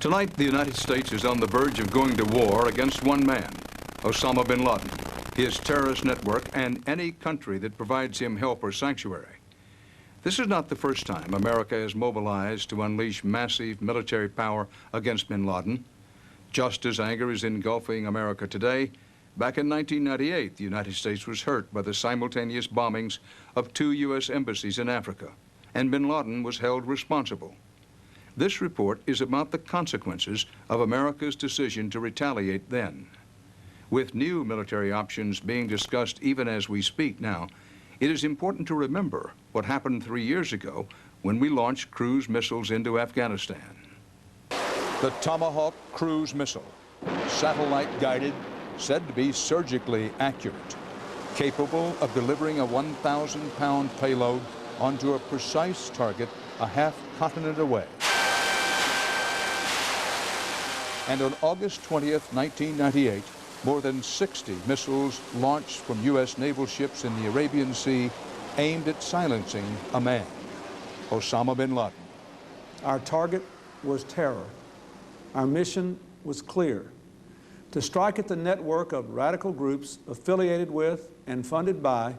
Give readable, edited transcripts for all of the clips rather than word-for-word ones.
Tonight, the United States is on the verge of going to war against one man, Osama bin Laden, his terrorist network, and any country that provides him help or sanctuary. This is not the first time America has mobilized to unleash massive military power against bin Laden. Just as anger is engulfing America today, back in 1998, the United States was hurt by the simultaneous bombings of 2 U.S. embassies in Africa, and bin Laden was held responsible. This report is about the consequences of America's decision to retaliate then. With new military options being discussed even as we speak now, it is important to remember what happened 3 years ago when we launched cruise missiles into Afghanistan. The Tomahawk cruise missile, satellite-guided, said to be surgically accurate, capable of delivering a 1,000-pound payload onto a precise target a half-continent away. And on August 20th, 1998, more than 60 missiles launched from U.S. naval ships in the Arabian Sea aimed at silencing a man, Osama bin Laden. Our target was terror. Our mission was clear: to strike at the network of radical groups affiliated with and funded by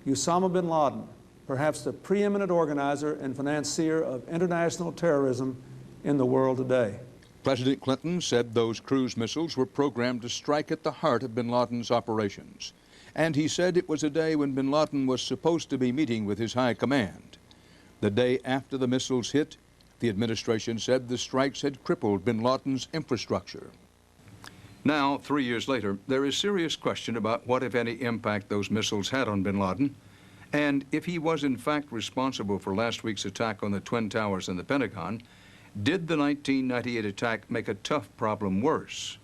Osama bin Laden, perhaps the preeminent organizer and financier of international terrorism in the world today. President Clinton said those cruise missiles were programmed to strike at the heart of bin Laden's operations. And he said it was a day when bin Laden was supposed to be meeting with his high command. The day after the missiles hit, the administration said the strikes had crippled bin Laden's infrastructure. Now, 3 years later, there is serious question about what, if any, impact those missiles had on bin Laden, and if he was in fact responsible for last week's attack on the Twin Towers and the Pentagon. Did the 1998 attack make a tough problem worse?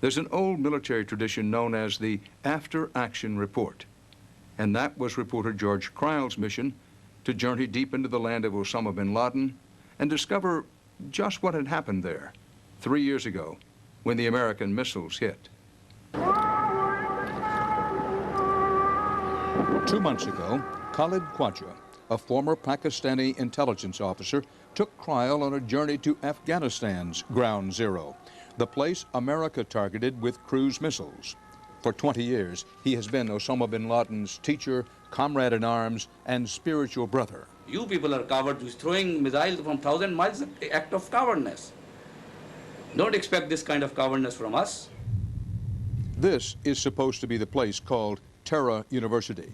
There's an old military tradition known as the after-action report, and that was reporter George Cryle's mission to journey deep into the land of Osama bin Laden and discover just what had happened there 3 years ago when the American missiles hit. 2 months ago, Khalid Khwaja, a former Pakistani intelligence officer, took Cryle on a journey to Afghanistan's ground zero, the place America targeted with cruise missiles. For 20 years, he has been Osama bin Laden's teacher, comrade in arms, and spiritual brother. You people are cowards. Throwing missiles from 1,000 miles is an act of cowardness. Don't expect this kind of cowardness from us. This is supposed to be the place called Terra University,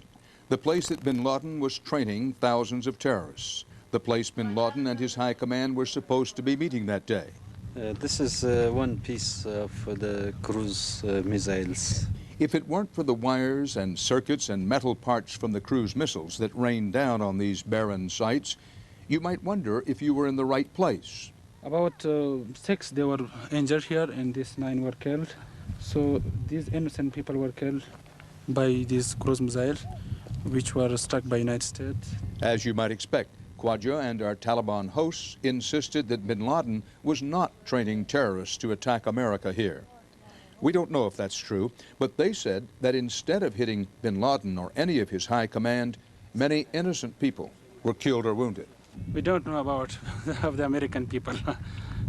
the place that bin Laden was training thousands of terrorists, the place bin Laden and his high command were supposed to be meeting that day. This is one piece of the cruise missiles. If it weren't for the wires and circuits and metal parts from the cruise missiles that rained down on these barren sites, you might wonder if you were in the right place. About 6 they were injured here and these 9 were killed. So these innocent people were killed by these cruise missiles, which were struck by United States. As you might expect, Khwaja and our Taliban hosts insisted that bin Laden was not training terrorists to attack America here. We don't know if that's true, but they said that instead of hitting bin Laden or any of his high command, many innocent people were killed or wounded. We don't know about of the American people.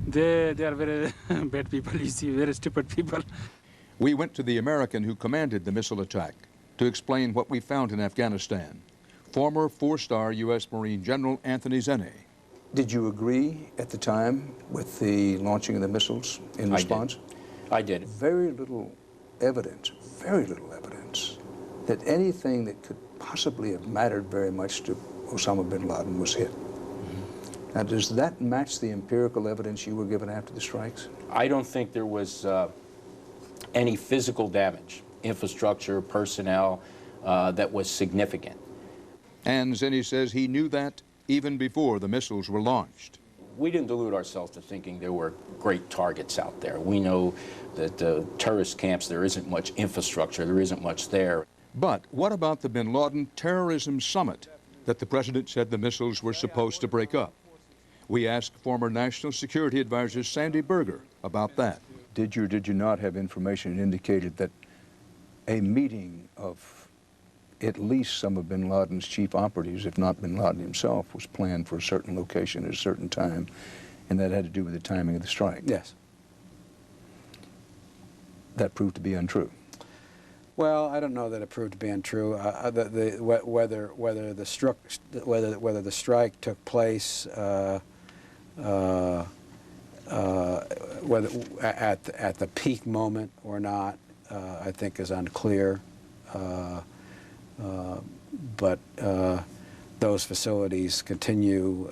They are very bad people, you see, very stupid people. We went to the American who commanded the missile attack to explain what we found in Afghanistan. Former 4-star U.S. Marine General Anthony Zenny. Did you agree at the time with the launching of the missiles in response? I did. Very little evidence that anything that could possibly have mattered very much to Osama bin Laden was hit. Now, does that match the empirical evidence you were given after the strikes? I don't think there was any physical damage, infrastructure, personnel, that was significant. And Zenny says he knew that even before the missiles were launched. We didn't delude ourselves to thinking there were great targets out there. We know that terrorist camps, there isn't much infrastructure, there isn't much there. But what about the bin Laden terrorism summit that the president said the missiles were supposed to break up? We asked former National Security Advisor Sandy Berger about that. Did you or did you not have information that indicated that a meeting of at least some of bin Laden's chief operatives, if not bin Laden himself, was planned for a certain location at a certain time, And that had to do with the timing of the strike. Yes. That proved to be untrue. Well, I don't know that it proved to be untrue. Whether the strike took place, whether at the peak moment or not, I think is unclear. But those facilities continued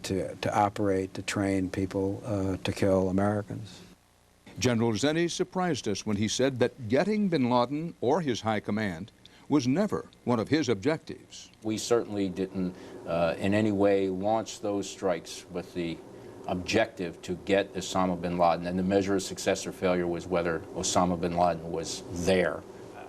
to operate, to train people to kill Americans. General Zenni surprised us when he said that getting bin Laden or his high command was never one of his objectives. We certainly didn't in any way launch those strikes with the objective to get Osama bin Laden, and the measure of success or failure was whether Osama bin Laden was there.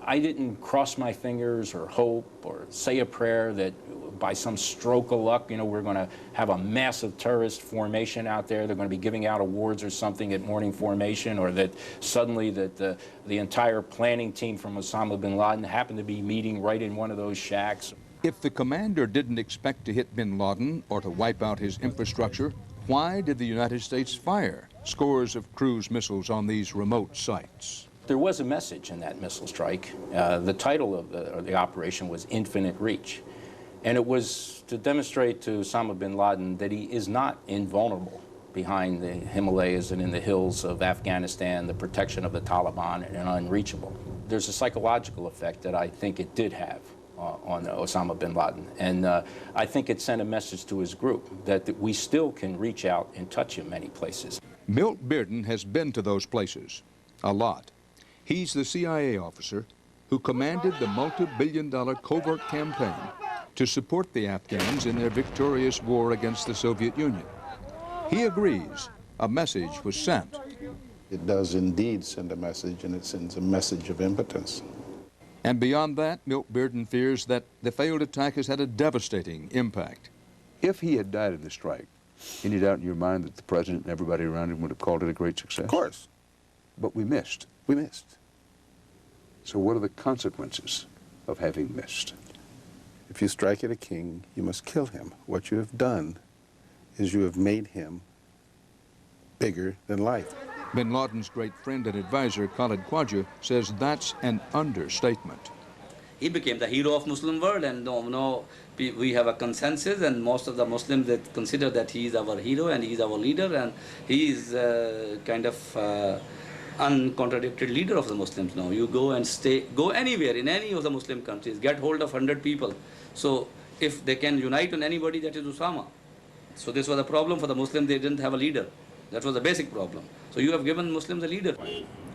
I didn't cross my fingers or hope or say a prayer that by some stroke of luck, you know, we're going to have a massive terrorist formation out there. They're going to be giving out awards or something at morning formation, or that suddenly that the entire planning team from Osama bin Laden happened to be meeting right in one of those shacks. If the commander didn't expect to hit bin Laden or to wipe out his infrastructure, why did the United States fire scores of cruise missiles on these remote sites? There was a message in that missile strike. The title of the operation was Infinite Reach. And it was to demonstrate to Osama bin Laden that he is not invulnerable behind the Himalayas and in the hills of Afghanistan, the protection of the Taliban, and unreachable. There's a psychological effect that I think it did have on Osama bin Laden. And I think it sent a message to his group that we still can reach out and touch him many places. Milt Bearden has been to those places, a lot. He's the CIA officer who commanded the multi-billion-dollar covert campaign to support the Afghans in their victorious war against the Soviet Union. He agrees a message was sent. It does indeed send a message, and it sends a message of impotence. And beyond that, Milt Bearden fears that the failed attack has had a devastating impact. If he had died in the strike, any doubt in your mind that the president and everybody around him would have called it a great success? Of course. But we missed. We missed. So what are the consequences of having missed? If you strike at a king, you must kill him. What you have done is you have made him bigger than life. Bin Laden's great friend and advisor, Khalid Khwaja, says that's an understatement. He became the hero of Muslim world, and we have a consensus, and most of the Muslims that consider that he is our hero and he is our leader, and he is kind of uncontradicted leader of the Muslims now. You go and go anywhere in any of the Muslim countries, get hold of 100 people. So if they can unite on anybody, that is Osama. So this was a problem for the Muslims, they didn't have a leader. That was the basic problem. So you have given Muslims a leader.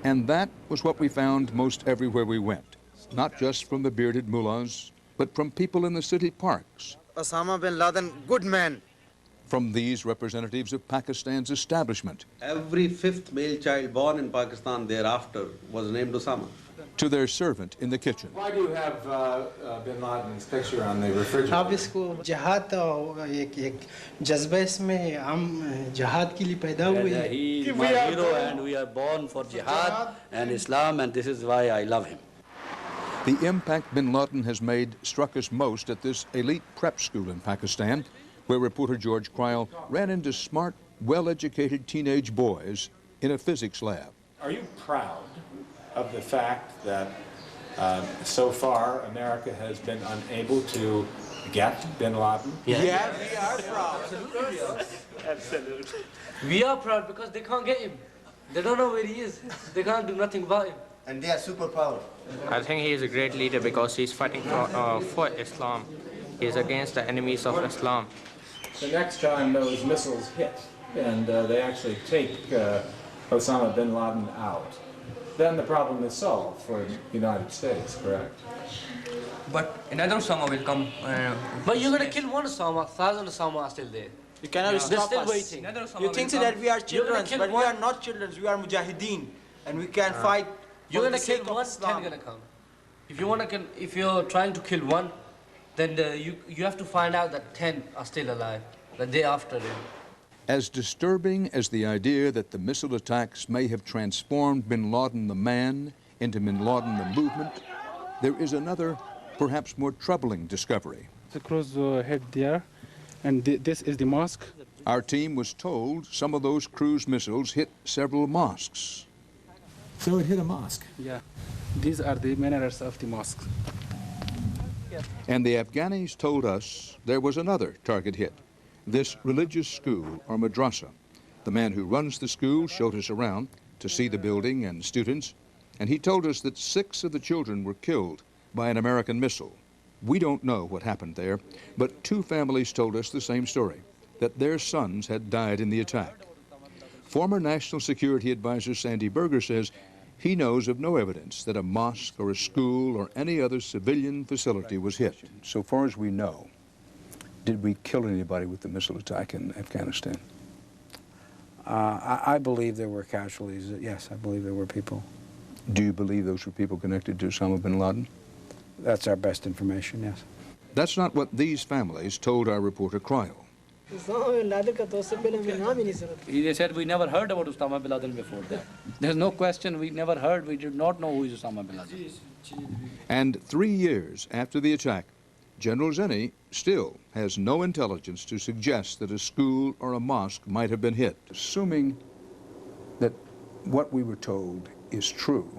And that was what we found most everywhere we went. Not just from the bearded mullahs, but from people in the city parks. Osama bin Laden, good man. From these representatives of Pakistan's establishment. Every fifth male child born in Pakistan thereafter was named Osama. To their servant in the kitchen. Why do you have bin Laden's picture on the refrigerator? आप इसको जहाद एक जज्बा इसमें हम जहाद के लिए पैदा हुए He is my hero, and we are born for jihad and Islam, and this is why I love him. The impact bin Laden has made struck us most at this elite prep school in Pakistan, where reporter George Kreil ran into smart, well-educated teenage boys in a physics lab. Are you proud of the fact that so far America has been unable to get bin Laden? Yeah, we are proud. Absolutely. We are proud because they can't get him. They don't know where he is. They can't do nothing about him. And they are super proud. I think he is a great leader because he's fighting for Islam. He is against the enemies of Islam. The next time those missiles hit and they actually take Osama bin Laden out, then the problem is solved for the United States, correct? But another Osama will come. But you're going to kill one Osama, 1,000 Osama are still there. You cannot stop still us. waiting. You think that we are children, but we are not children. We are mujahideen, and we can fight. You're going to kill one, 10 are going to come. If you're trying to kill one, then you have to find out that 10 are still alive, the day after him. As disturbing as the idea that the missile attacks may have transformed bin Laden the man into bin Laden the movement, there is another, perhaps more troubling discovery. The cross head there, and this is the mosque. Our team was told some of those cruise missiles hit several mosques. So it hit a mosque? Yeah. These are the minarets of the mosque. And the Afghanis told us there was another target hit, this religious school or madrasa. The man who runs the school showed us around to see the building and students, and he told us that 6 of the children were killed by an American missile. We don't know what happened there, but 2 families told us the same story, that their sons had died in the attack. Former National Security Advisor Sandy Berger says he knows of no evidence that a mosque or a school or any other civilian facility was hit. So far as we know, did we kill anybody with the missile attack in Afghanistan? I believe there were casualties. Yes, I believe there were people. Do you believe those were people connected to Osama bin Laden? That's our best information, yes. That's not what these families told our reporter Cryle. They said we never heard about Osama bin Laden before that. There's no question, we never heard, we did not know who is Osama bin Laden. And 3 years after the attack, General Zenny still has no intelligence to suggest that a school or a mosque might have been hit. Assuming that what we were told is true,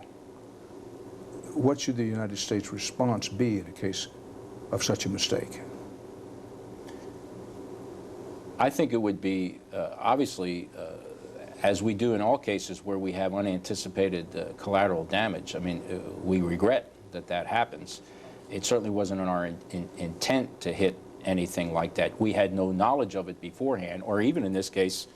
what should the United States response be in a case of such a mistake? I think it would be, obviously, as we do in all cases where we have unanticipated collateral damage. I mean, we regret that that happens. It certainly wasn't in our intent to hit anything like that. We had no knowledge of it beforehand, or even in this case,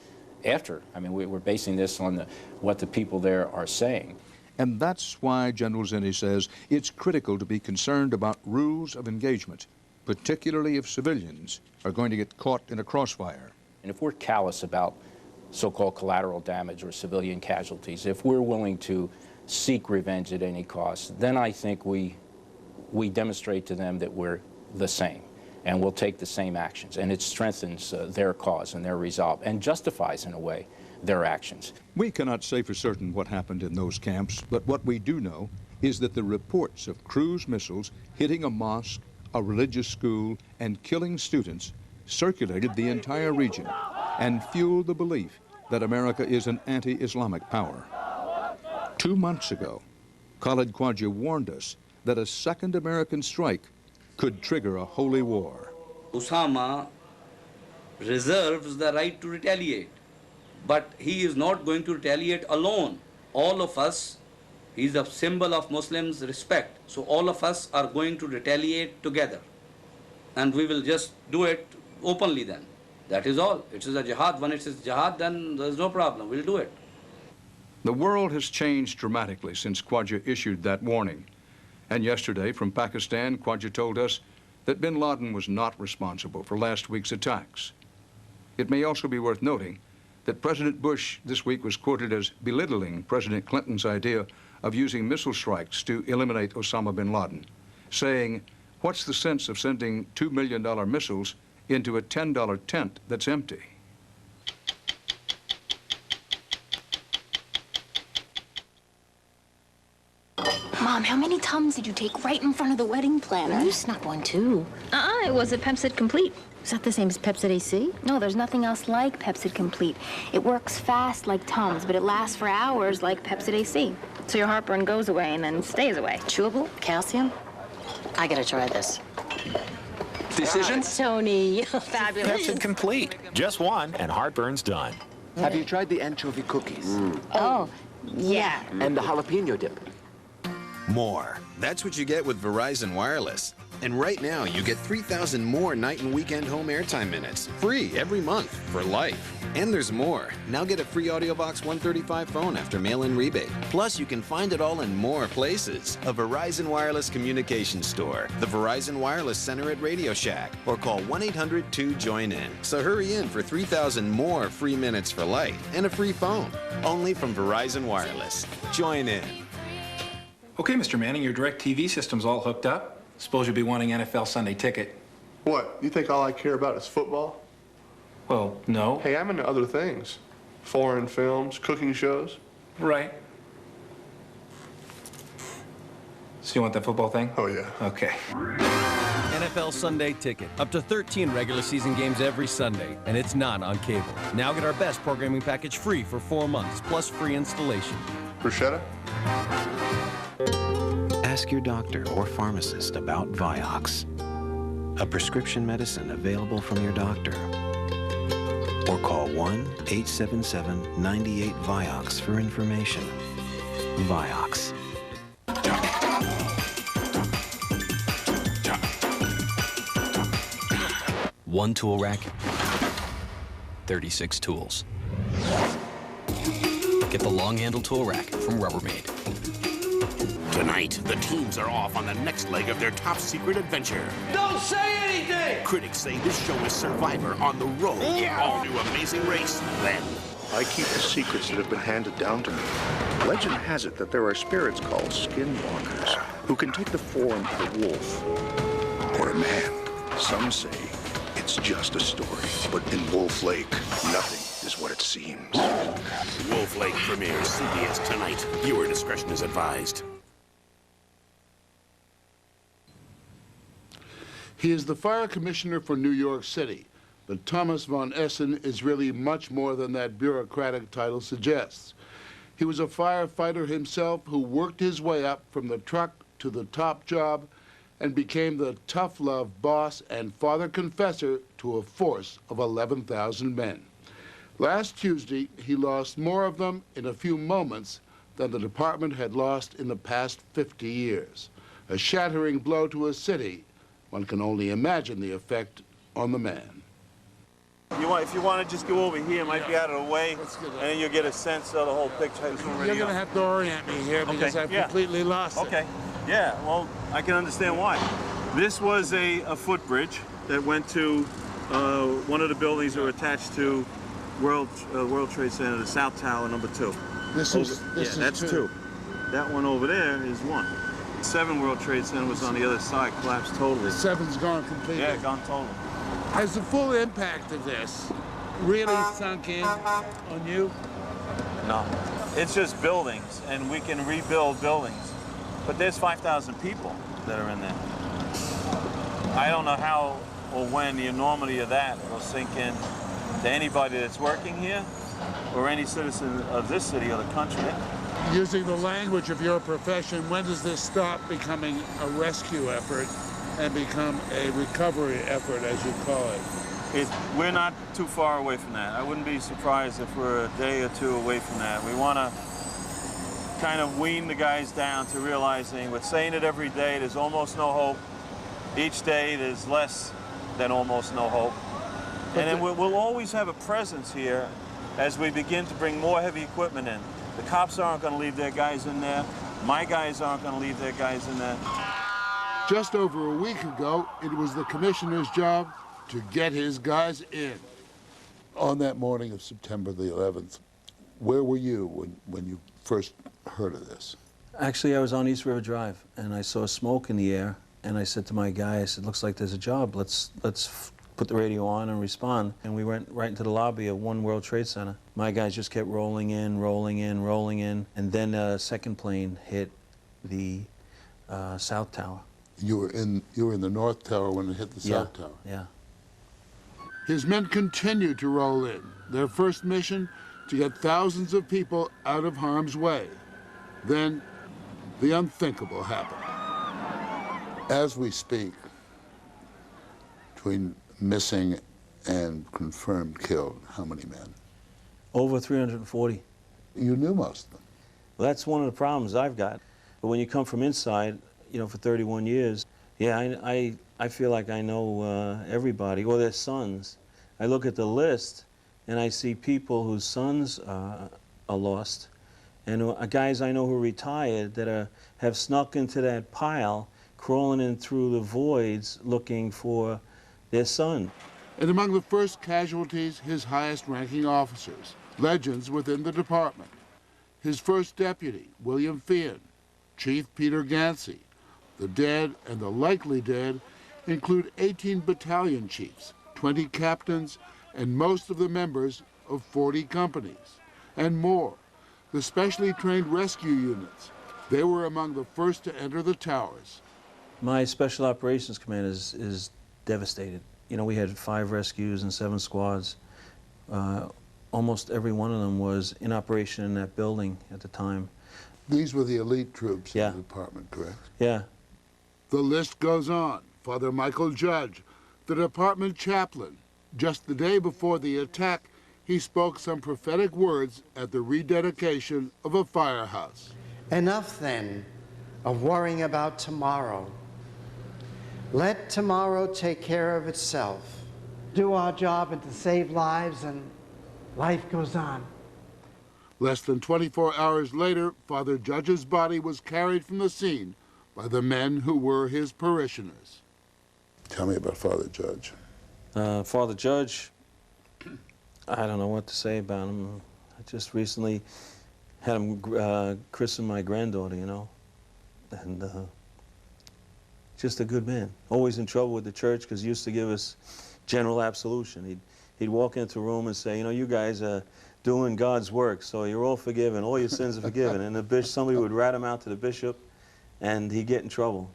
after. I mean, we're basing this on what the people there are saying. And that's why General Zenny says it's critical to be concerned about rules of engagement, particularly if civilians are going to get caught in a crossfire. And if we're callous about so-called collateral damage or civilian casualties, if we're willing to seek revenge at any cost, then I think we demonstrate to them that we're the same and we'll take the same actions. And it strengthens their cause and their resolve and justifies, in a way, their actions. We cannot say for certain what happened in those camps, but what we do know is that the reports of cruise missiles hitting a mosque, a religious school, and killing students circulated the entire region and fueled the belief that America is an anti-Islamic power. 2 months ago, Khalid Khwaja warned us that a second American strike could trigger a holy war. Osama reserves the right to retaliate, but he is not going to retaliate alone. All of us, he is a symbol of Muslims' respect, so all of us are going to retaliate together. And we will just do it openly then. That is all. It is a jihad. When it is jihad, then there's no problem. We'll do it. The world has changed dramatically since Khwaja issued that warning. And yesterday, from Pakistan, Khwaja told us that bin Laden was not responsible for last week's attacks. It may also be worth noting that President Bush this week was quoted as belittling President Clinton's idea of using missile strikes to eliminate Osama bin Laden, saying, "What's the sense of sending $2 million missiles into a $10 tent that's empty?" Mom, how many Tums did you take right in front of the wedding planner? You snuck one, too. It was a Pepsid Complete. Is that the same as Pepsid AC? No, there's nothing else like Pepsid Complete. It works fast like Tums, but it lasts for hours like Pepsid AC. So your heartburn goes away and then stays away. Chewable? Calcium? I gotta try this. Decisions? Tony, fabulous. Pepsid Complete. Just one, and heartburn's done. Have you tried the anchovy cookies? Oh, yeah. And the jalapeno dip? More. That's what you get with Verizon Wireless. And right now, you get 3,000 more night and weekend home airtime minutes, free every month for life. And there's more. Now get a free AudioBox 135 phone after mail-in rebate. Plus, you can find it all in more places. A Verizon Wireless communication store, the Verizon Wireless Center at Radio Shack, or call 1-800-2-JOIN-IN. So hurry in for 3,000 more free minutes for life and a free phone. Only from Verizon Wireless. Join in. Okay, Mr. Manning, your DirecTV system's all hooked up. Suppose you'll be wanting NFL Sunday Ticket. What? You think all I care about is football? Well, no. Hey, I'm into other things. Foreign films, cooking shows. Right. So you want that football thing? Oh, yeah. Okay. NFL Sunday Ticket. Up to 13 regular season games every Sunday, and it's not on cable. Now get our best programming package free for 4 months, plus free installation. Bruschetta? Ask your doctor or pharmacist about Vioxx, a prescription medicine available from your doctor. Or call 1-877-98-VIOXX for information. Vioxx. One tool rack, 36 tools. Get the long-handle tool rack from Rubbermaid. Tonight, the teams are off on the next leg of their top-secret adventure. Don't say anything! Critics say this show is Survivor on the road. Yeah. All-new Amazing Race, then. I keep the secrets that have been handed down to me. Legend has it that there are spirits called skinwalkers who can take the form of a wolf or a man. Some say it's just a story, but in Wolf Lake, nothing is what it seems. Wolf Lake premieres CBS tonight. Viewer discretion is advised. He is the fire commissioner for New York City, but Thomas von Essen is really much more than that bureaucratic title suggests. He was a firefighter himself who worked his way up from the truck to the top job and became the tough-love boss and father confessor to a force of 11,000 men. Last Tuesday, he lost more of them in a few moments than the department had lost in the past 50 years. A shattering blow to a city. One can only imagine the effect on the man. If you want to just go over here, it might be out of the way, and then you'll get a sense of the whole picture. You're going to have to orient me here because I've completely lost it. Okay. Yeah, well, I can understand why. This was a footbridge that went to one of the buildings that were attached to World Trade Center, the South Tower, number 2. This is that's two. That one over there is 1. 7 World Trade Center was on the other side, collapsed totally. 7's gone completely. Yeah, gone totally. Has the full impact of this really sunk in on you? No. It's just buildings, and we can rebuild buildings. But there's 5,000 people that are in there. I don't know how or when the enormity of that will sink in to anybody that's working here or any citizen of this city or the country. Using the language of your profession, when does this stop becoming a rescue effort and become a recovery effort, as you call it? We're not too far away from that. I wouldn't be surprised if we're a day or two away from that. We want to kind of wean the guys down to realizing we're saying it every day, there's almost no hope. Each day there's less than almost no hope. And then we'll always have a presence here as we begin to bring more heavy equipment in. The cops aren't going to leave their guys in there. My guys aren't going to leave their guys in there. Just over a week ago, it was the commissioner's job to get his guys in. On that morning of September the 11th, where were you when you first heard of this? Actually, I was on East River Drive, and I saw smoke in the air, and I said to my guy, I said, looks like there's a job. Let's put the radio on and respond. And we went right into the lobby of One World Trade Center. My guys just kept rolling in, and then a second plane hit the South Tower. You were in the North Tower when it hit the South Tower? Yeah. His men continued to roll in. Their first mission, to get thousands of people out of harm's way. Then, the unthinkable happened. As we speak, between missing and confirmed killed, how many men? Over 340. You knew most of them. Well, that's one of the problems I've got. But when you come from inside, you know, for 31 years, yeah, I feel like I know everybody, or their sons. I look at the list, and I see people whose sons are lost, and guys I know who are retired that have snuck into that pile, crawling in through the voids looking for their son. And among the first casualties, his highest-ranking officers, legends within the department. His first deputy, William Feehan, Chief Peter Gansey. The dead and the likely dead include 18 battalion chiefs, 20 captains, and most of the members of 40 companies, and more. The specially trained rescue units. They were among the first to enter the towers. My Special Operations Command is devastated. You know, we had 5 rescues and 7 squads. Almost every one of them was in operation in that building at the time. These were the elite troops in the department, correct? Yeah. The list goes on. Father Michael Judge, the department chaplain. Just the day before the attack, he spoke some prophetic words at the rededication of a firehouse. Enough, then, of worrying about tomorrow. Let tomorrow take care of itself. Do our job and to save lives, and life goes on. Less than 24 hours later, Father Judge's body was carried from the scene by the men who were his parishioners. Tell me about Father Judge. Father Judge, I don't know what to say about him. I just recently had him christen my granddaughter, you know, and just a good man. Always in trouble with the church because he used to give us general absolution. He'd walk into a room and say, you know, you guys are doing God's work, so you're all forgiven. All your sins are forgiven. And somebody would rat him out to the bishop, and he'd get in trouble.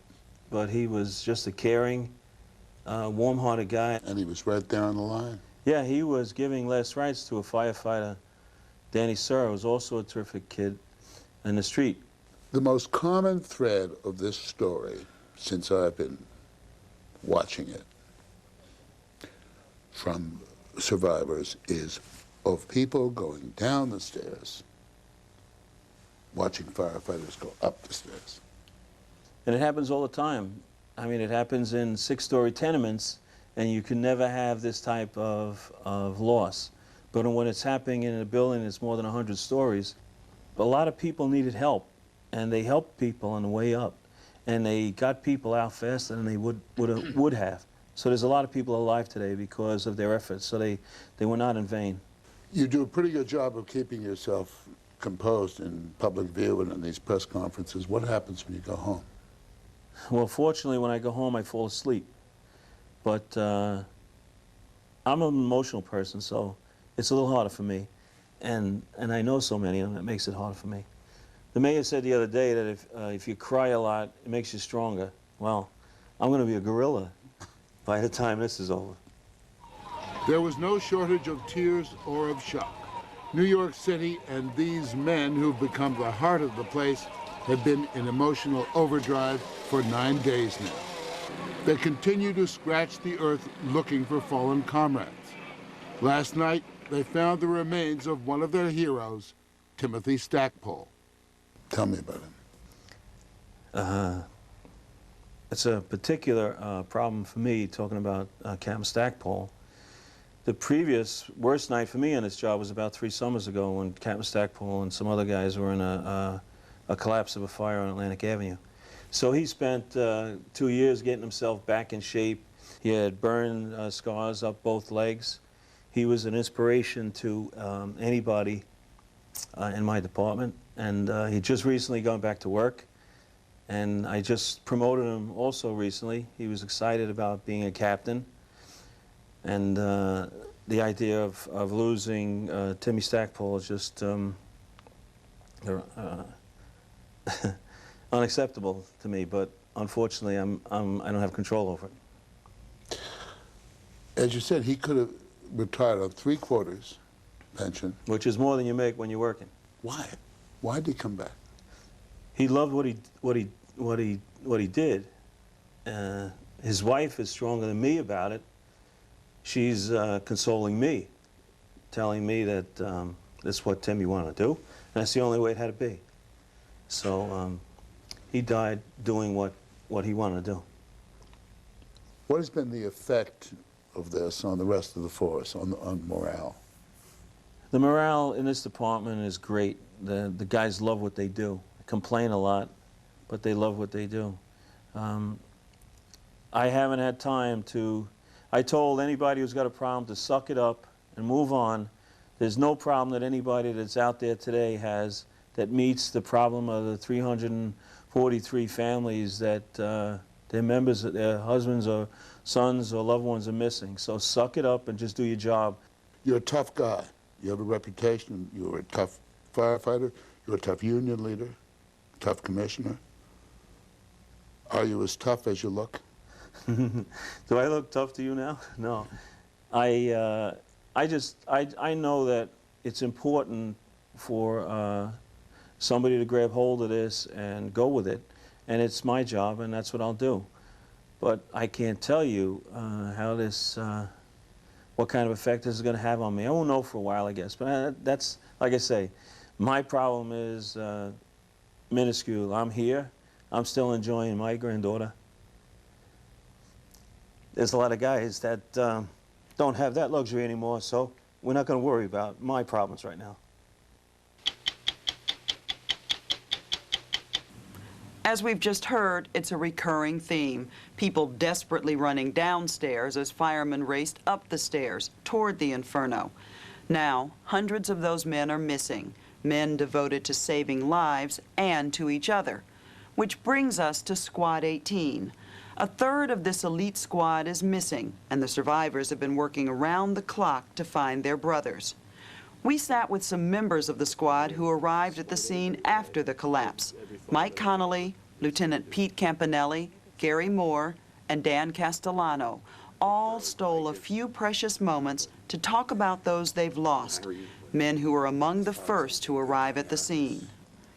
But he was just a caring, warm-hearted guy. And he was right there on the line. Yeah, he was giving last rites to a firefighter, Danny Surr, who was also a terrific kid, in the street. The most common thread of this story, since I've been watching it, from survivors, is of people going down the stairs, watching firefighters go up the stairs. And it happens all the time. I mean, it happens in 6-story tenements, and you can never have this type of loss. But when it's happening in a building that's more than 100 stories, a lot of people needed help, and they helped people on the way up, and they got people out faster than they would have. So there's a lot of people alive today because of their efforts, so they were not in vain. You do a pretty good job of keeping yourself composed in public view and in these press conferences. What happens when you go home? Well, fortunately, when I go home, I fall asleep. But I'm an emotional person, so it's a little harder for me. And I know so many of them, that makes it harder for me. The mayor said the other day that if you cry a lot, it makes you stronger. Well, I'm going to be a gorilla by the time this is over. There was no shortage of tears or of shock. New York City and these men who've become the heart of the place have been in emotional overdrive for 9 days now. They continue to scratch the earth looking for fallen comrades. Last night, they found the remains of one of their heroes, Timothy Stackpole. Tell me about him. It's a particular problem for me, talking about Captain Stackpole. The previous worst night for me on this job was about 3 summers ago when Captain Stackpole and some other guys were in a collapse of a fire on Atlantic Avenue. So he spent 2 years getting himself back in shape. He had burn scars up both legs. He was an inspiration to anybody in my department, and he just recently gone back to work. And I just promoted him also recently. He was excited about being a captain. And the idea of losing Timmy Stackpole is just unacceptable to me. But unfortunately, I don't have control over it. As you said, he could have retired on 3/4 pension, which is more than you make when you're working. Why? Why did he come back? He loved what he did. His wife is stronger than me about it. She's consoling me, telling me that that's what Timmy wanted to do, and that's the only way it had to be. So he died doing what he wanted to do. What has been the effect of this on the rest of the force, on morale? The morale in this department is great. The guys love what they do. They complain a lot, but they love what they do. I haven't had time to... I told anybody who's got a problem to suck it up and move on. There's no problem that anybody that's out there today has that meets the problem of the 343 families that their members, their husbands or sons or loved ones are missing. So suck it up and just do your job. You're a tough guy. You have a reputation. You were a tough firefighter. You're a tough union leader, tough commissioner. Are you as tough as you look? Do I look tough to you now? No. I know that it's important for somebody to grab hold of this and go with it, and it's my job, and that's what I'll do. But I can't tell you how this, what kind of effect this is going to have on me. I won't know for a while, I guess. But that's, like I say, my problem is minuscule. I'm here. I'm still enjoying my granddaughter. There's a lot of guys that don't have that luxury anymore, so we're not going to worry about my problems right now. As we've just heard, it's a recurring theme. People desperately running downstairs as firemen raced up the stairs toward the inferno. Now, hundreds of those men are missing, men devoted to saving lives and to each other. Which brings us to Squad 18. A third of this elite squad is missing, and the survivors have been working around the clock to find their brothers. We sat with some members of the squad who arrived at the scene after the collapse. Mike Connolly, Lieutenant Pete Campanelli, Gary Moore, and Dan Castellano all stole a few precious moments to talk about those they've lost, men who were among the first to arrive at the scene.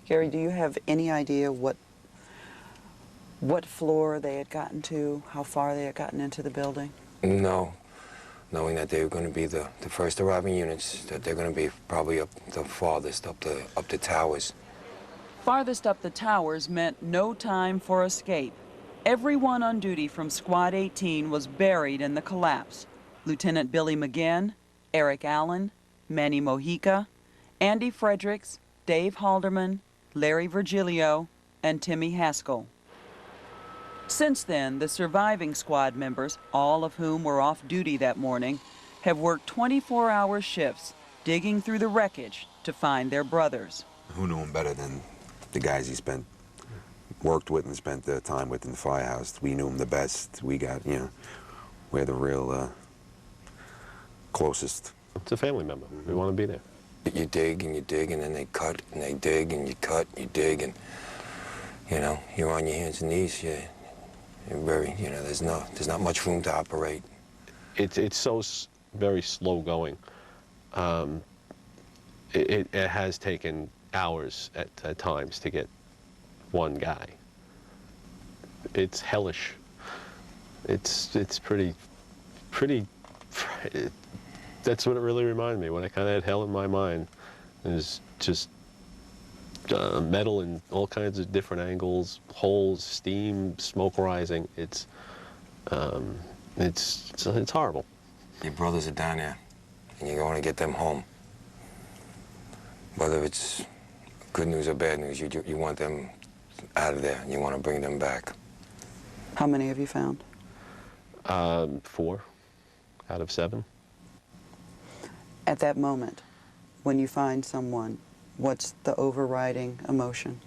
Gary, do you have any idea what floor they had gotten to, how far they had gotten into the building? No. Knowing that they were going to be the first arriving units, that they're going to be probably up the farthest, up the towers. Farthest up the towers meant no time for escape. Everyone on duty from Squad 18 was buried in the collapse. Lieutenant Billy McGinn, Eric Allen, Manny Mojica, Andy Fredericks, Dave Halderman, Larry Virgilio, and Timmy Haskell. Since then, the surviving squad members, all of whom were off duty that morning, have worked 24-hour shifts, digging through the wreckage to find their brothers. Who knew him better than the guys he worked with and spent time with in the firehouse? We knew him the best. We got, we're the real closest. It's a family member. We want to be there. You dig, and then they cut, and they dig, and you cut, and you dig, and, you're on your hands and knees. You're very, there's not much room to operate. It's so very slow going. It has taken hours at times to get one guy. It's hellish. It's pretty. That's what it really reminded me. When I kind of had hell in my mind, it was just metal in all kinds of different angles, holes, steam, smoke rising. It's horrible. Your brothers are down there, and you're going to get them home. Whether it's good news or bad news, you want them out of there, and you want to bring them back. How many have you found? 4 out of 7. At that moment, when you find someone, what's the overriding emotion?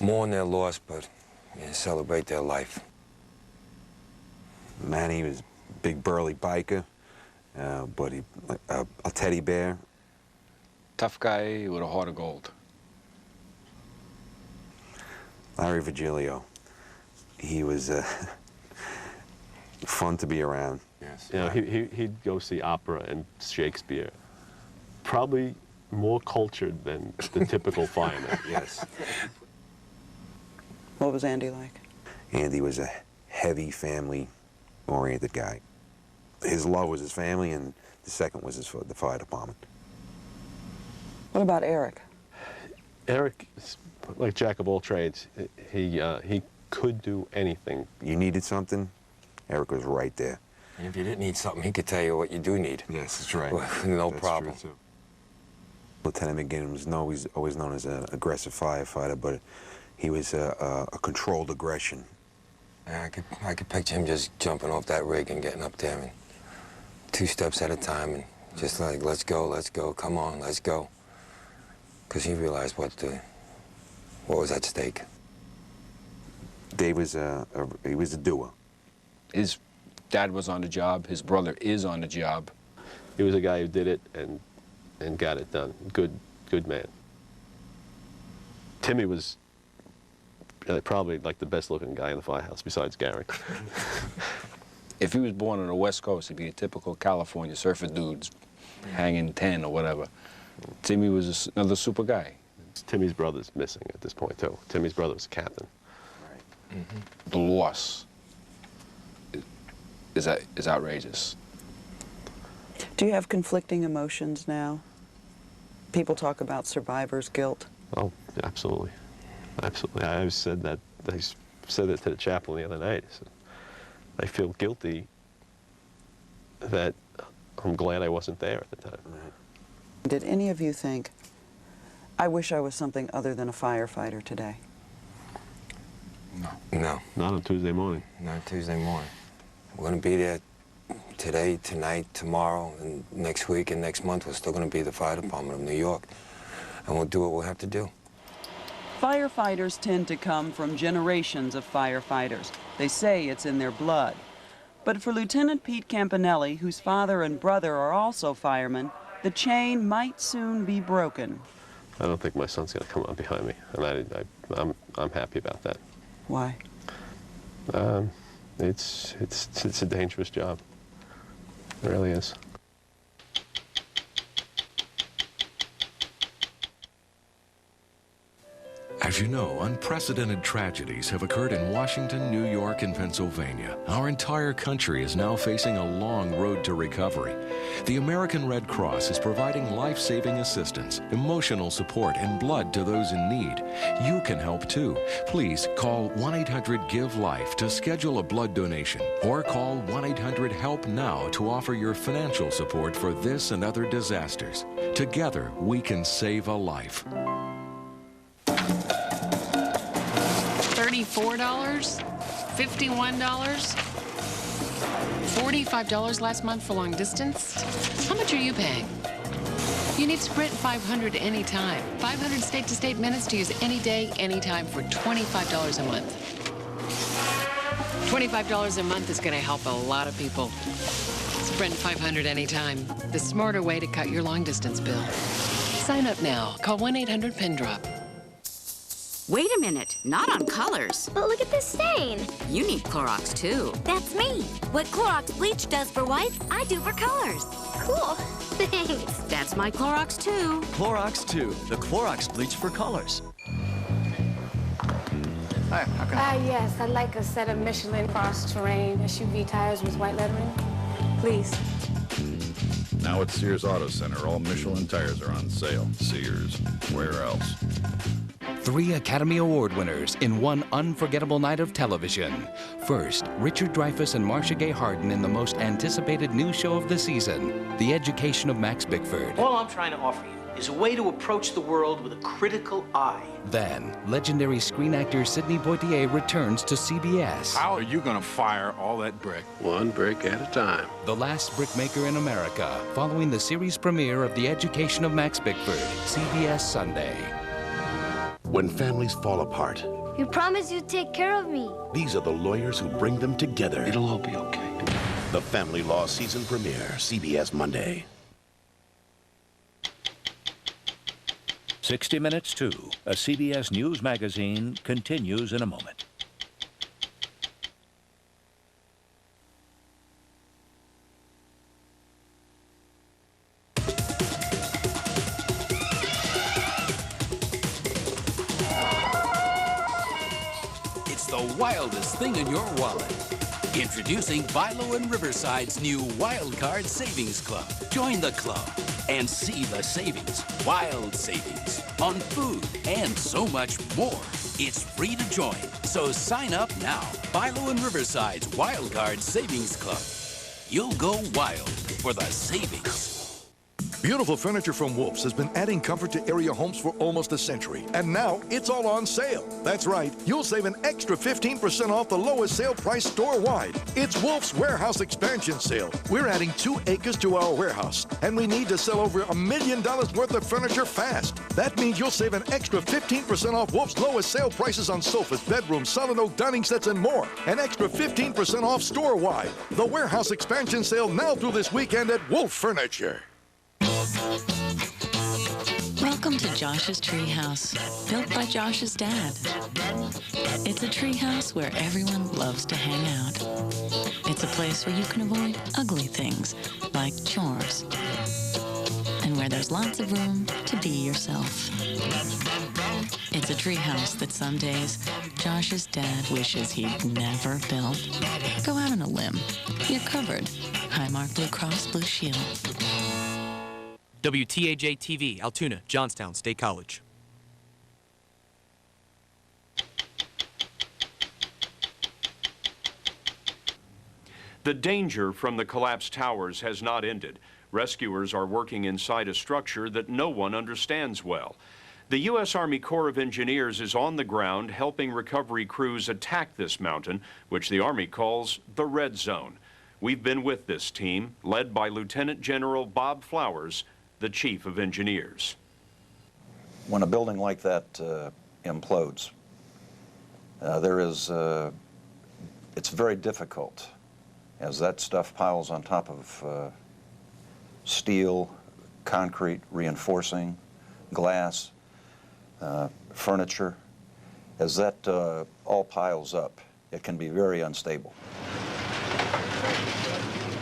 Mourn their loss, but celebrate their life. Manny was a big burly biker, but a teddy bear. Tough guy with a heart of gold. Larry Virgilio. He was fun to be around. Yes. He'd go see opera and Shakespeare. Probably more cultured than the typical fireman. Yes. What was Andy like? Andy was a heavy family-oriented guy. His love was his family, and the second was the fire department. What about Eric? Eric is like jack of all trades. He could do anything. You needed something, Eric was right there. And if you didn't need something, he could tell you what you do need. Yes, that's right. No that's problem. True too. Lieutenant McGinn was always known as an aggressive firefighter, but he was a controlled aggression. I could picture him just jumping off that rig and getting up there, and 2 steps at a time, and just like, let's go, come on, let's go. Because he realized what was at stake. Dave was he was a doer. His dad was on the job. His brother is on the job. He was a guy who did it and got it done. Good man. Timmy was probably like the best looking guy in the firehouse besides Gary. If he was born on the West Coast, he'd be a typical California surfer dude hanging 10 or whatever. Timmy was another super guy. Timmy's brother's missing at this point, too. Timmy's brother was a captain. Right. The loss is outrageous. Do you have conflicting emotions now? People talk about survivor's guilt. Oh, absolutely. Absolutely. I said that to the chaplain the other night. I said, I feel guilty that I'm glad I wasn't there at the time. Did any of you think, I wish I was something other than a firefighter today? No. Not on Tuesday morning. Not Tuesday morning. We're going to be there today, tonight, tomorrow, and next week and next month. We're still going to be the fire department of New York. And we'll do what we'll have to do. Firefighters tend to come from generations of firefighters. They say it's in their blood. But for Lieutenant Pete Campanelli, whose father and brother are also firemen, the chain might soon be broken. I don't think my son's going to come up behind me, and I'm happy about that. Why? It's a dangerous job. It really is. As you know, unprecedented tragedies have occurred in Washington, New York, and Pennsylvania. Our entire country is now facing a long road to recovery. The American Red Cross is providing life-saving assistance, emotional support, and blood to those in need. You can help too. Please call 1-800-GIVE-LIFE to schedule a blood donation, or call 1-800-HELP-NOW to offer your financial support for this and other disasters. Together, we can save a life. $34, $51, $45 last month for long distance. How much are you paying? You need Sprint 500 anytime. 500 state-to-state minutes to use any day, anytime for $25 a month. $25 a month is going to help a lot of people. Sprint 500 anytime. The smarter way to cut your long distance bill. Sign up now. Call 1-800-PIN-DROP. Wait a minute, not on colors. But look at this stain. You need Clorox too. That's me. What Clorox bleach does for whites, I do for colors. Cool. Thanks. That's my Clorox too. Clorox 2, the Clorox bleach for colors. Hi, how can I help? Yes, I'd like a set of Michelin cross-terrain SUV tires with white lettering, please. Now at Sears Auto Center, all Michelin tires are on sale. Sears, where else? 3 Academy Award winners in one unforgettable night of television. First, Richard Dreyfuss and Marcia Gay Harden in the most anticipated new show of the season, The Education of Max Bickford. All I'm trying to offer you is a way to approach the world with a critical eye. Then, legendary screen actor Sidney Poitier returns to CBS. How are you going to fire all that brick? One brick at a time. The Last Brickmaker in America, following the series premiere of The Education of Max Bickford, CBS Sunday. When families fall apart, You promised you'd take care of me. these are the lawyers who bring them together. It'll all be okay. The Family Law Season Premiere, CBS Monday. 60 Minutes 2, a CBS News magazine, continues in a moment. It's the wildest thing in your wallet. Introducing Philo and Riverside's new Wild Card Savings Club. Join the club and see the savings, wild savings, on food and so much more. It's free to join, so sign up now. Philo and Riverside's Wild Card Savings Club. You'll go wild for the savings. Beautiful furniture from Wolf's has been adding comfort to area homes for almost a century. And now it's all on sale. That's right. You'll save an extra 15% off the lowest sale price store-wide. It's Wolf's Warehouse Expansion Sale. We're adding 2 acres to our warehouse, and we need to sell over $1 million worth of furniture fast. That means you'll save an extra 15% off Wolf's lowest sale prices on sofas, bedrooms, solid oak dining sets, and more. An extra 15% off store-wide. The Warehouse Expansion Sale now through this weekend at Wolf Furniture. Welcome Welcome to Josh's Treehouse, built by Josh's dad. It's a treehouse where everyone loves to hang out. It's a place where you can avoid ugly things like chores, and where there's lots of room to be yourself. It's a treehouse that some days Josh's dad wishes he'd never built. Go out on a limb. You're covered. Highmark Blue Cross Blue Shield. WTAJ-TV, Altoona, Johnstown State College. The danger from the collapsed towers has not ended. Rescuers are working inside a structure that no one understands well. The U.S. Army Corps of Engineers is on the ground helping recovery crews attack this mountain, which the Army calls the Red Zone. We've been with this team, led by Lieutenant General Bob Flowers, the Chief of Engineers. When a building like that implodes, it's very difficult as that stuff piles on top of steel, concrete, reinforcing, glass, furniture. As that all piles up, it can be very unstable.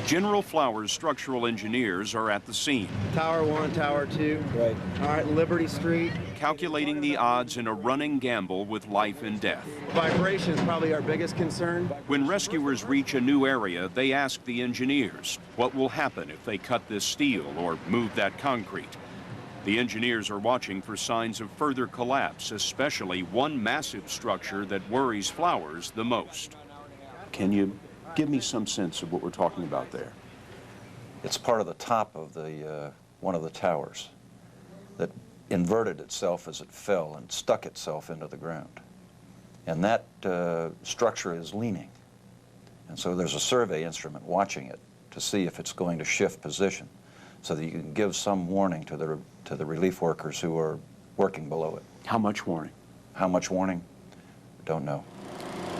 General Flowers' structural engineers are at the scene. Tower 1, Tower 2. Right. All right, Liberty Street. Calculating the odds in a running gamble with life and death. Vibration is probably our biggest concern. When rescuers reach a new area, they ask the engineers, what will happen if they cut this steel or move that concrete? The engineers are watching for signs of further collapse, especially one massive structure that worries Flowers the most. Can you give me some sense of what we're talking about there? It's part of the top of the one of the towers that inverted itself as it fell and stuck itself into the ground. And that structure is leaning. And so there's a survey instrument watching it to see if it's going to shift position so that you can give some warning to the relief workers who are working below it. How much warning? How much warning? Don't know.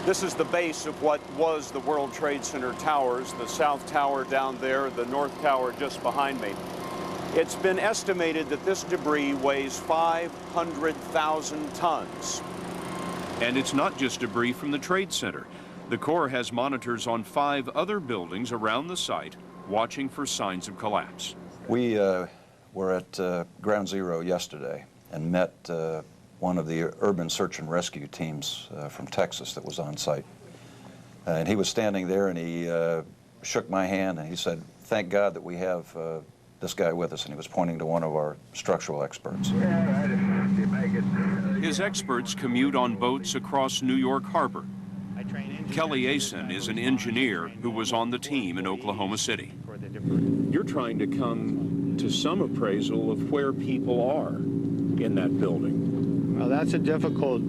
This is the base of what was the World Trade Center towers, the South Tower down there, the North Tower just behind me. It's been estimated that this debris weighs 500,000 tons. And it's not just debris from the Trade Center. The Corps has monitors on 5 other buildings around the site, watching for signs of collapse. We were at Ground Zero yesterday and met one of the urban search and rescue teams from Texas that was on site. And he was standing there and he shook my hand and he said, "Thank God that we have this guy with us," and he was pointing to one of our structural experts. His experts commute on boats across New York Harbor. Kelly Asen is an engineer who was on the team in Oklahoma City. You're trying to come to some appraisal of where people are in that building. Well, that's a difficult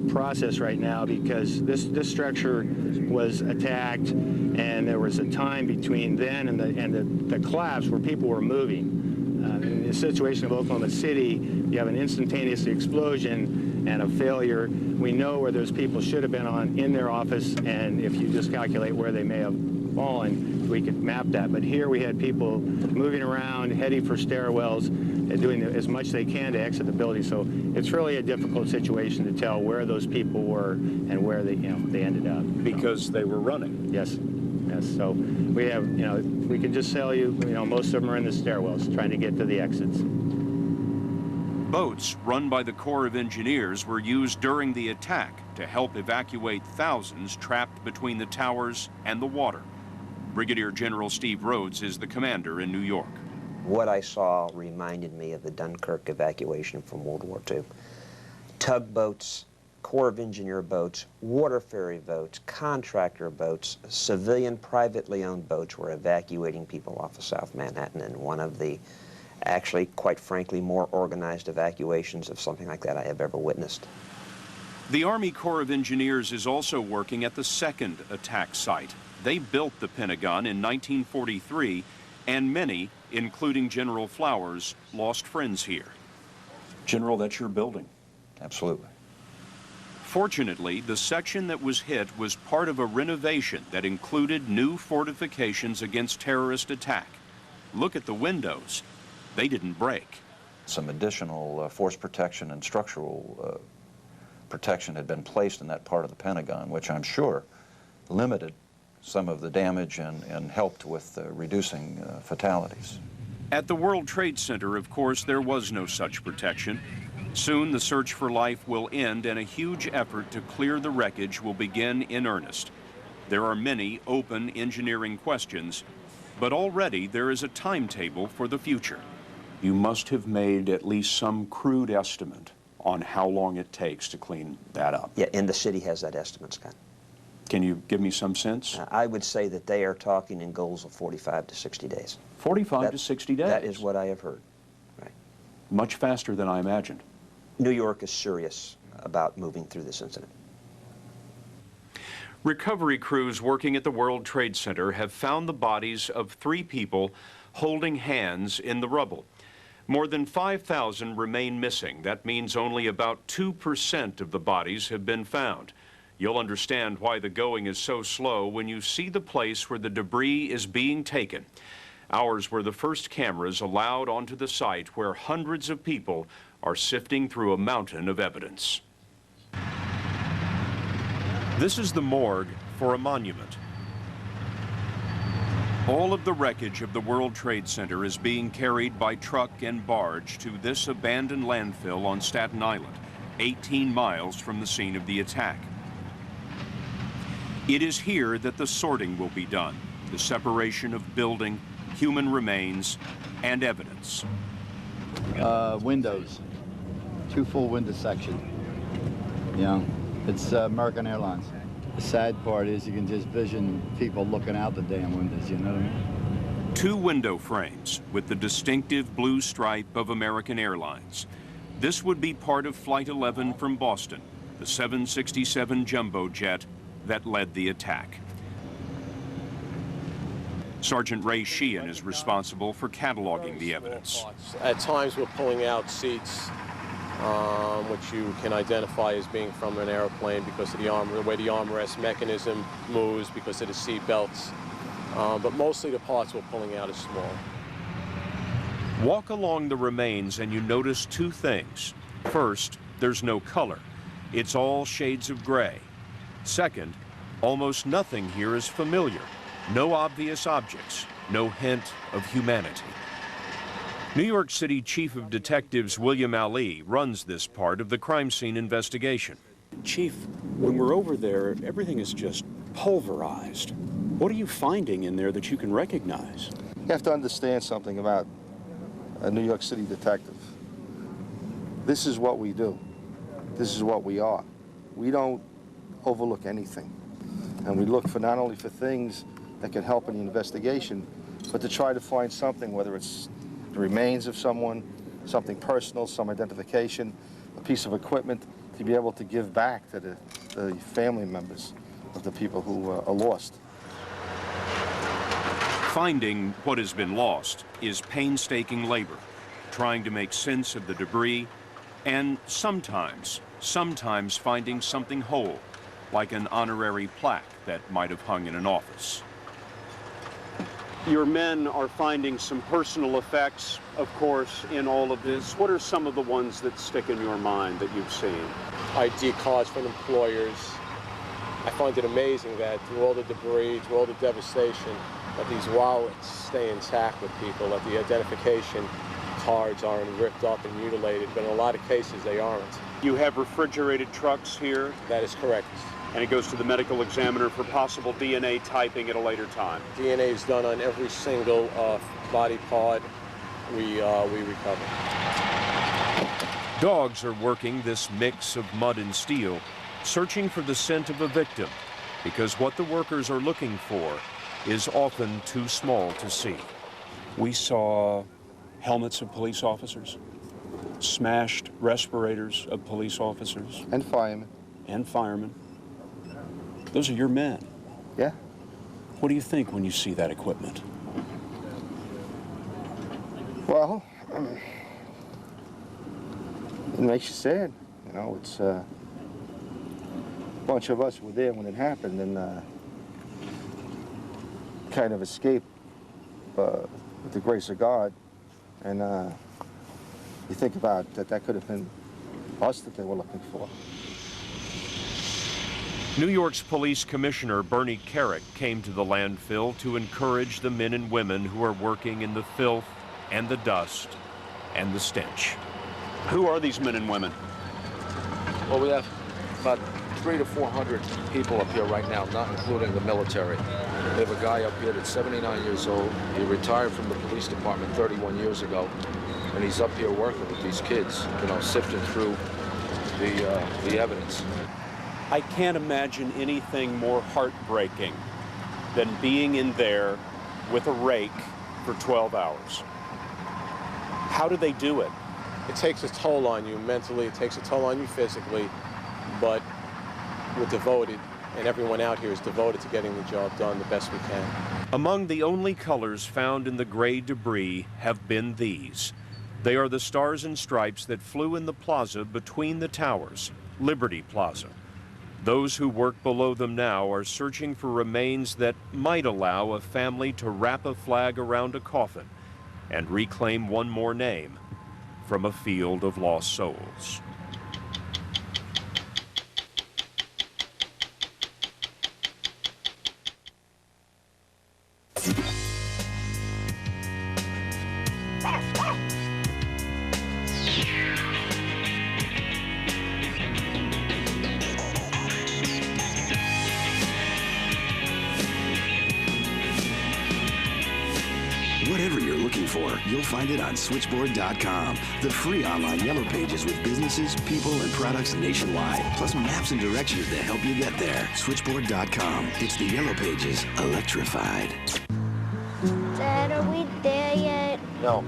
process right now because this structure was attacked and there was a time between then and the collapse where people were moving. In the situation of Oklahoma City, you have an instantaneous explosion and a failure. We know where those people should have been in their office, and if you just calculate where they may have fallen, we could map that. But here we had people moving around, heading for stairwells, and doing as much as they can to exit the building. So it's really a difficult situation to tell where those people were and where they ended up. Because they were running. Yes. Yes. So we have, we can just tell you, most of them are in the stairwells trying to get to the exits. Boats run by the Corps of Engineers were used during the attack to help evacuate thousands trapped between the towers and the water. Brigadier General Steve Rhodes is the commander in New York. What I saw reminded me of the Dunkirk evacuation from World War II. Tugboats, Corps of Engineer boats, water ferry boats, contractor boats, civilian privately owned boats were evacuating people off of South Manhattan, and one of the actually, quite frankly, more organized evacuations of something like that I have ever witnessed. The Army Corps of Engineers is also working at the second attack site. They built the Pentagon in 1943, and many, including General Flowers, lost friends here. General, that's your building. Absolutely. Fortunately, the section that was hit was part of a renovation that included new fortifications against terrorist attack. Look at the windows. They didn't break. some additional force protection and structural protection had been placed in that part of the Pentagon, which I'm sure limited some of the damage and helped with reducing fatalities. At the World Trade Center, of course, there was no such protection. Soon the search for life will end and a huge effort to clear the wreckage will begin in earnest. There are many open engineering questions, but already there is a timetable for the future. You must have made at least some crude estimate on how long it takes to clean that up. Yeah, and the city has that estimate, Scott. Can you give me some sense? I would say that they are talking in goals of 45 to 60 days. 45 to 60 days? That is what I have heard. Right. Much faster than I imagined. New York is serious about moving through this incident. Recovery crews working at the World Trade Center have found the bodies of 3 people holding hands in the rubble. More than 5,000 remain missing. That means only about 2% of the bodies have been found. You'll understand why the going is so slow when you see the place where the debris is being taken. Ours were the first cameras allowed onto the site where hundreds of people are sifting through a mountain of evidence. This is the morgue for a monument. All of the wreckage of the World Trade Center is being carried by truck and barge to this abandoned landfill on Staten Island, 18 miles from the scene of the attack. It is here that the sorting will be done, the separation of building, human remains, and evidence. Windows, 2 full window sections. You know, it's American Airlines. The sad part is you can just vision people looking out the damn windows, you know what I mean? 2 window frames with the distinctive blue stripe of American Airlines. This would be part of Flight 11 from Boston, the 767 jumbo jet that led the attack. Sergeant Ray Sheehan is responsible for cataloging the evidence. At times we're pulling out seats which you can identify as being from an airplane because of the way the armrest mechanism moves, because of the seat belts. But mostly the parts we're pulling out is small. Walk along the remains and you notice 2 things. First, there's no color. It's all shades of gray. Second, almost nothing here is familiar. No obvious objects, no hint of humanity. New York City Chief of Detectives William Ali runs this part of the crime scene investigation. Chief, when we're over there, everything is just pulverized. What are you finding in there that you can recognize? You have to understand something about a New York City detective. This is what we do. This is what we are. We don't overlook anything. And we look for not only for things that can help in the investigation, but to try to find something, whether it's the remains of someone, something personal, some identification, a piece of equipment, to be able to give back to the family members of the people who are lost. Finding what has been lost is painstaking labor, trying to make sense of the debris, and sometimes finding something whole, like an honorary plaque that might have hung in an office. Your men are finding some personal effects, of course, in all of this. What are some of the ones that stick in your mind that you've seen? ID cards from employers. I find it amazing that through all the debris, through all the devastation, that these wallets stay intact with people, that the identification cards aren't ripped up and mutilated, but in a lot of cases they aren't. You have refrigerated trucks here? That is correct. And it goes to the medical examiner for possible DNA typing at a later time. DNA is done on every single body part we recover. Dogs are working this mix of mud and steel, searching for the scent of a victim, because what the workers are looking for is often too small to see. We saw helmets of police officers, smashed respirators of police officers. And firemen. And firemen. Those are your men. Yeah. What do you think when you see that equipment? Well, it makes you sad. You know, it's a bunch of us were there when it happened and kind of escaped with the grace of God. And You think about that, that could have been us that they were looking for. New York's police commissioner Bernie Carrick came to the landfill to encourage the men and women who are working in the filth and the dust and the stench. Who are these men and women? Well, we have about 300 to 400 people up here right now, not including the military. We have a guy up here that's 79 years old. He retired from the police department 31 years ago, and he's up here working with these kids, you know, sifting through the evidence. I can't imagine anything more heartbreaking than being in there with a rake for 12 hours. How do they do it? It takes a toll on you mentally, it takes a toll on you physically, but we're devoted, and everyone out here is devoted to getting the job done the best we can. Among the only colors found in the gray debris have been these. They are the stars and stripes that flew in the plaza between the towers, Liberty Plaza. Those who work below them now are searching for remains that might allow a family to wrap a flag around a coffin and reclaim one more name from a field of lost souls. Whatever you're looking for, you'll find it on Switchboard.com. The free online yellow pages with businesses, people, and products nationwide. Plus maps and directions to help you get there. Switchboard.com. It's the yellow pages electrified. Dad, are we there yet? No.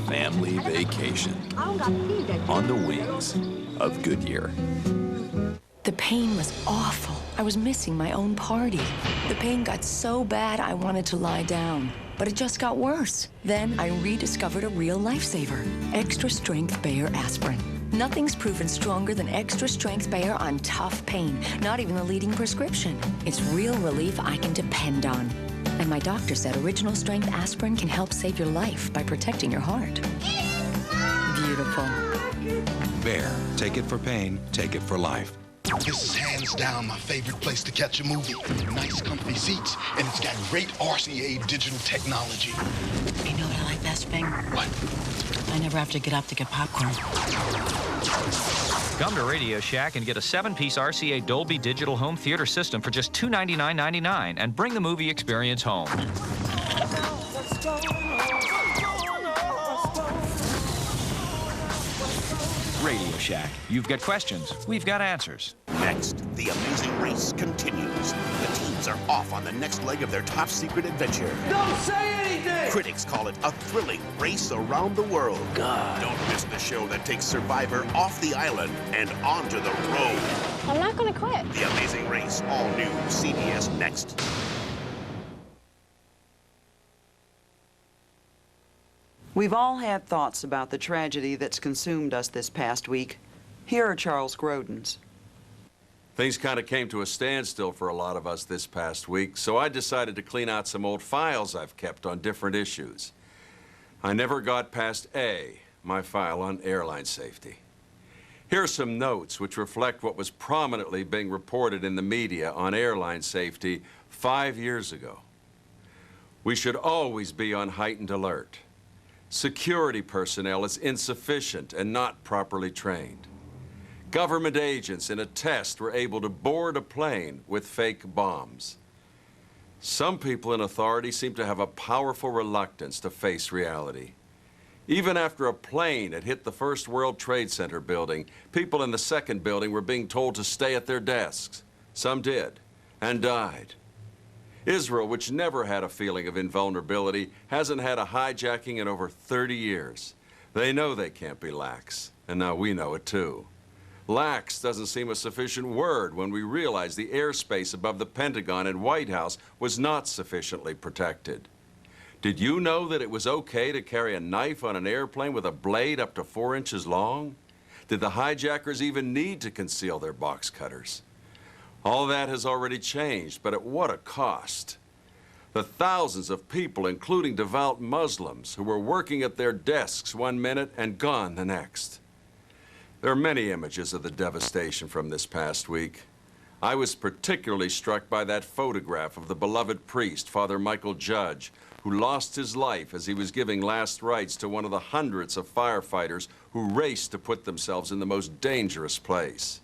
Family vacation on the wings of Goodyear. The pain was awful. I was missing my own party. The pain got so bad I wanted to lie down, but it just got worse. Then I rediscovered a real lifesaver, extra strength Bayer aspirin. Nothing's proven stronger than extra strength Bayer on tough pain, not even the leading prescription. It's real relief I can depend on. And my doctor said original strength aspirin can help save your life by protecting your heart. Beautiful. Bayer, take it for pain, take it for life. This is hands down my favorite place to catch a movie. Nice, comfy seats, and it's got great RCA digital technology. You know what I like best, Bing? What? I never have to get up to get popcorn. Come to Radio Shack and get a 7-piece RCA Dolby Digital Home Theater System for just $299.99 and bring the movie experience home. Radio Shack. You've got questions. We've got answers. Next, the amazing race continues. The teams are off on the next leg of their top-secret adventure. Don't say anything! Critics call it a thrilling race around the world. God. Don't miss the show that takes Survivor off the island and onto the road. I'm not gonna quit. The Amazing Race, all new, CBS Next. We've all had thoughts about the tragedy that's consumed us this past week. Here are Charles Grodin's. Things kind of came to a standstill for a lot of us this past week, so I decided to clean out some old files I've kept on different issues. I never got past A, my file on airline safety. Here are some notes which reflect what was prominently being reported in the media on airline safety 5 years ago. We should always be on heightened alert. Security personnel is insufficient and not properly trained. Government agents in a test were able to board a plane with fake bombs. Some people in authority seem to have a powerful reluctance to face reality. Even after a plane had hit the first World Trade Center building, people in the second building were being told to stay at their desks. Some did, and died. Israel, which never had a feeling of invulnerability, hasn't had a hijacking in over 30 years. They know they can't be lax, and now we know it too. Lax doesn't seem a sufficient word when we realize the airspace above the Pentagon and White House was not sufficiently protected. Did you know that it was okay to carry a knife on an airplane with a blade up to 4 inches long? Did the hijackers even need to conceal their box cutters? All that has already changed, but at what a cost. The thousands of people, including devout Muslims, who were working at their desks 1 minute and gone the next. There are many images of the devastation from this past week. I was particularly struck by that photograph of the beloved priest, Father Michael Judge, who lost his life as he was giving last rites to one of the hundreds of firefighters who raced to put themselves in the most dangerous place.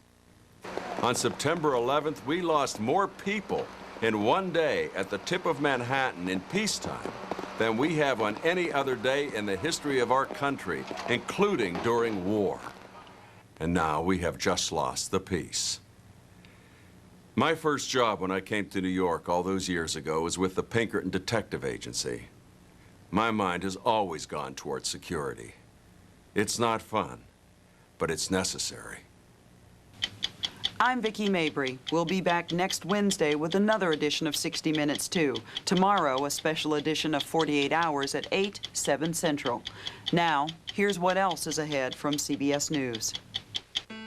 On September 11th, we lost more people in one day at the tip of Manhattan in peacetime than we have on any other day in the history of our country, including during war. And now we have just lost the peace. My first job when I came to New York all those years ago was with the Pinkerton Detective Agency. My mind has always gone towards security. It's not fun, but it's necessary. I'm Vicki Mabry. We'll be back next Wednesday with another edition of 60 Minutes 2. Tomorrow, a special edition of 48 Hours at 8, 7 Central. Now, here's what else is ahead from CBS News.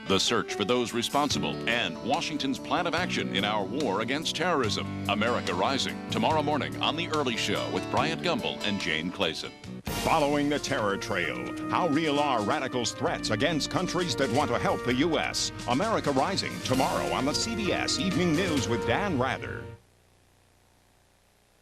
The search for those responsible and Washington's plan of action in our war against terrorism. America Rising, tomorrow morning on The Early Show with Bryant Gumbel and Jane Clayson. Following the terror trail, how real are radicals' threats against countries that want to help the U.S.? America Rising, tomorrow on the CBS Evening News with Dan Rather.